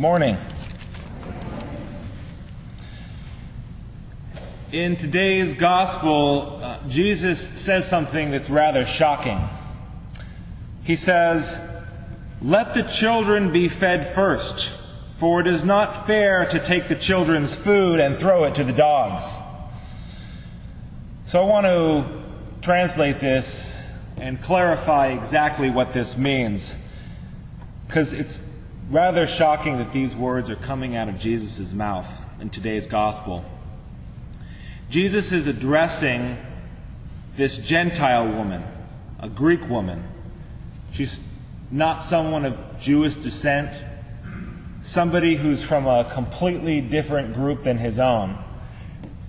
Good morning. In today's gospel, Jesus says something that's rather shocking. He says, "Let the children be fed first, for it is not fair to take the children's food and throw it to the dogs." So I want to translate this and clarify exactly what this means, because it's rather shocking that these words are coming out of Jesus' mouth in today's gospel. Jesus is addressing this Gentile woman, a Greek woman. She's not someone of Jewish descent, somebody who's from a completely different group than his own.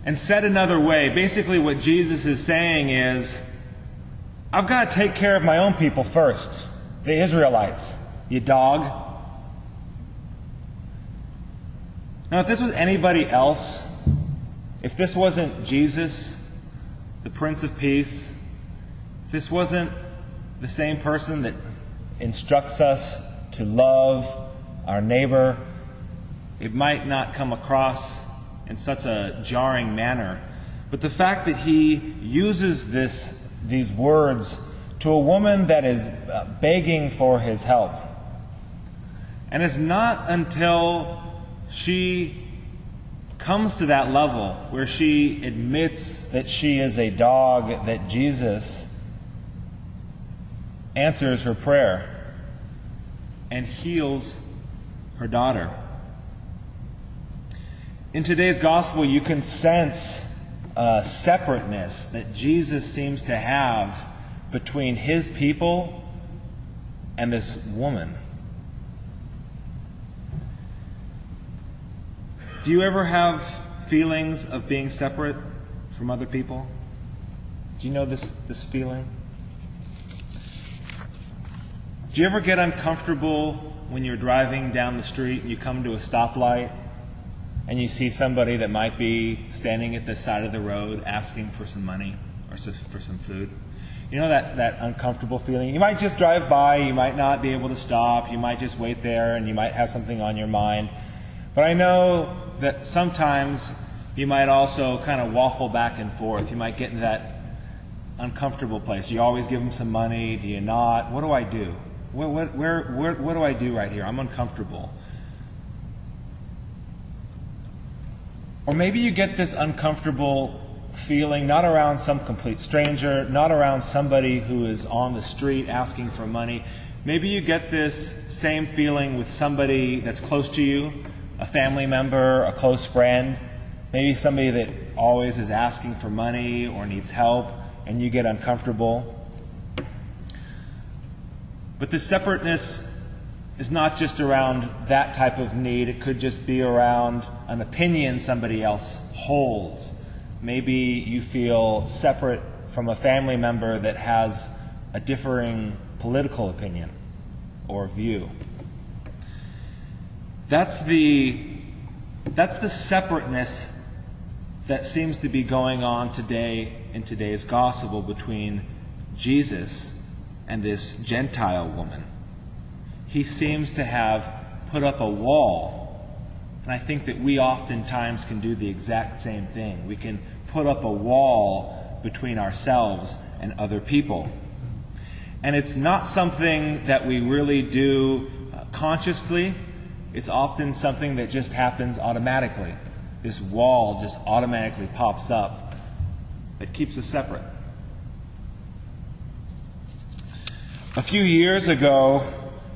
And said another way, basically what Jesus is saying is, I've got to take care of my own people first, the Israelites, you dog. Now, if this was anybody else, if this wasn't Jesus, the Prince of Peace, if this wasn't the same person that instructs us to love our neighbor, it might not come across in such a jarring manner. But the fact that he uses these words to a woman that is begging for his help, and it's not until she comes to that level where she admits that she is a dog that Jesus answers her prayer and heals her daughter. In today's gospel, you can sense a separateness that Jesus seems to have between his people and this woman. Do you ever have feelings of being separate from other people? Do you know this feeling? Do you ever get uncomfortable when you're driving down the street and you come to a stoplight and you see somebody that might be standing at the side of the road asking for some money or for some food? You know that uncomfortable feeling? You might just drive by, you might not be able to stop, you might just wait there, and you might have something on your mind. But I know that sometimes you might also kind of waffle back and forth. You might get into that uncomfortable place. Do you always give them some money? Do you not? What do I do? What do I do right here? I'm uncomfortable. Or maybe you get this uncomfortable feeling not around some complete stranger, not around somebody who is on the street asking for money. Maybe you get this same feeling with somebody that's close to you, a family member, a close friend, maybe somebody that always is asking for money or needs help, and you get uncomfortable. But the separateness is not just around that type of need. It could just be around an opinion somebody else holds. Maybe you feel separate from a family member that has a differing political opinion or view. That's the separateness that seems to be going on today in today's gospel between Jesus and this Gentile woman. He seems to have put up a wall, and I think that we oftentimes can do the exact same thing. We can put up a wall between ourselves and other people. And it's not something that we really do consciously. It's often something that just happens automatically. This wall just automatically pops up that keeps us separate. A few years ago,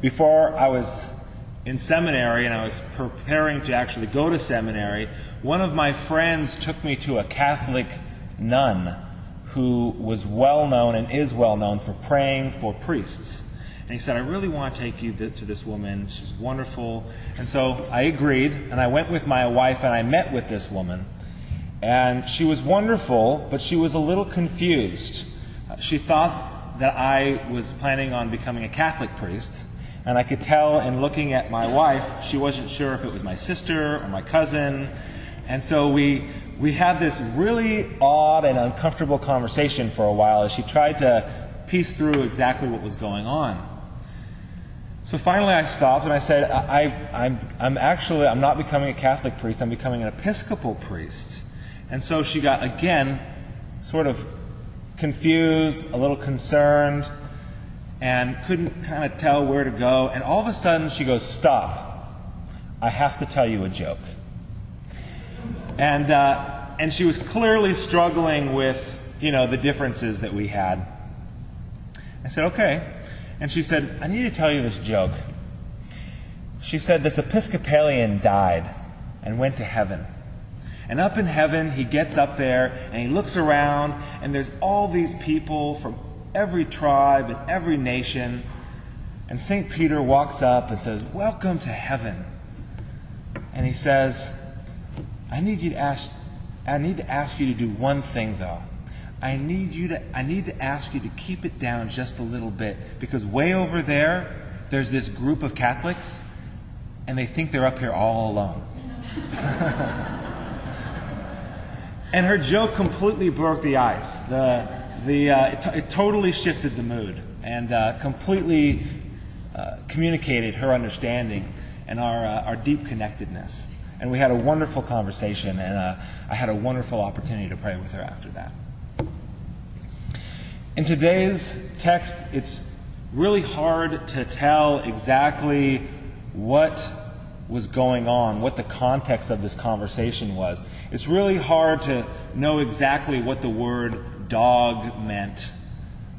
before I was in seminary and I was preparing to actually go to seminary, one of my friends took me to a Catholic nun who was well known and is well known for praying for priests. And he said, I really want to take you to this woman. She's wonderful. And so I agreed, and I went with my wife, and I met with this woman. And she was wonderful, but she was a little confused. She thought that I was planning on becoming a Catholic priest, and I could tell in looking at my wife, she wasn't sure if it was my sister or my cousin. And so we had this really odd and uncomfortable conversation for a while as she tried to piece through exactly what was going on. So finally I stopped and I said, I'm not becoming a Catholic priest, I'm becoming an Episcopal priest. And so she got, again, sort of confused, a little concerned, and couldn't kind of tell where to go. And all of a sudden she goes, "Stop. I have to tell you a joke." And she was clearly struggling with, the differences that we had. I said, "Okay." And she said, "I need to tell you this joke." She said, "This Episcopalian died and went to heaven. And up in heaven, he gets up there and he looks around, and there's all these people from every tribe and every nation. And St. Peter walks up and says, 'Welcome to heaven.' And he says, I need to ask you to do one thing, though. I need to ask you to keep it down just a little bit, because way over there's this group of Catholics, and they think they're up here all alone." And her joke completely broke the ice. It totally shifted the mood and completely communicated her understanding and our deep connectedness. And we had a wonderful conversation, and I had a wonderful opportunity to pray with her after that. In today's text, it's really hard to tell exactly what was going on, what the context of this conversation was. It's really hard to know exactly what the word dog meant,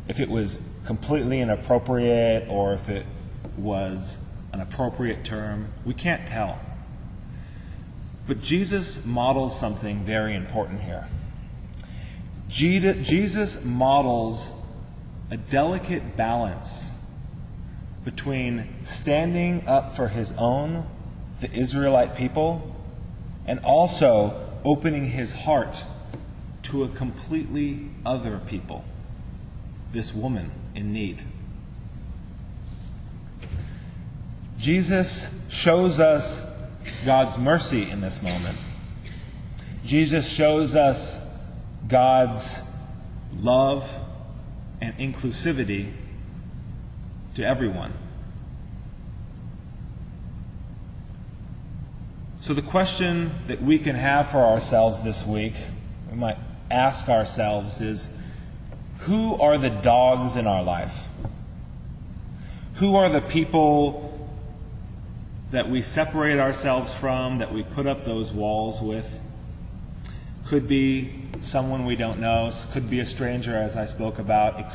if it was completely inappropriate or if it was an appropriate term. We can't tell. But Jesus models something very important here. Jesus models a delicate balance between standing up for his own, the Israelite people, and also opening his heart to a completely other people, this woman in need. Jesus shows us God's mercy in this moment. Jesus shows us God's love and inclusivity to everyone. So the question that we can have for ourselves this week, we might ask ourselves, is, who are the dogs in our life? Who are the people that we separate ourselves from, that we put up those walls with? Could be someone we don't know. It could be a stranger, as I spoke about.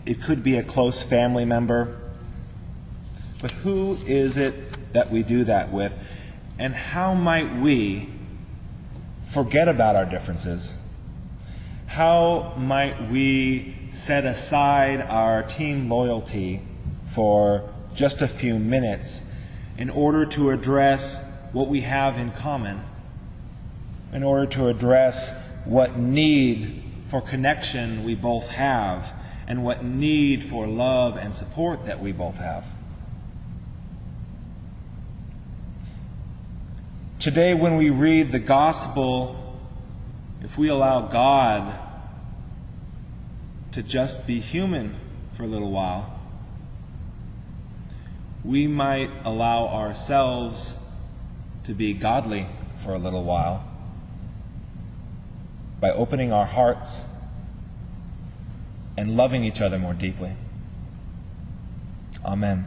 It could be a close family member. But who is it that we do that with? And how might we forget about our differences? How might we set aside our team loyalty for just a few minutes in order to address what we have in common, in order to address what need for connection we both have, and what need for love and support that we both have? Today, when we read the gospel, if we allow God to just be human for a little while, we might allow ourselves to be godly for a little while by opening our hearts and loving each other more deeply. Amen.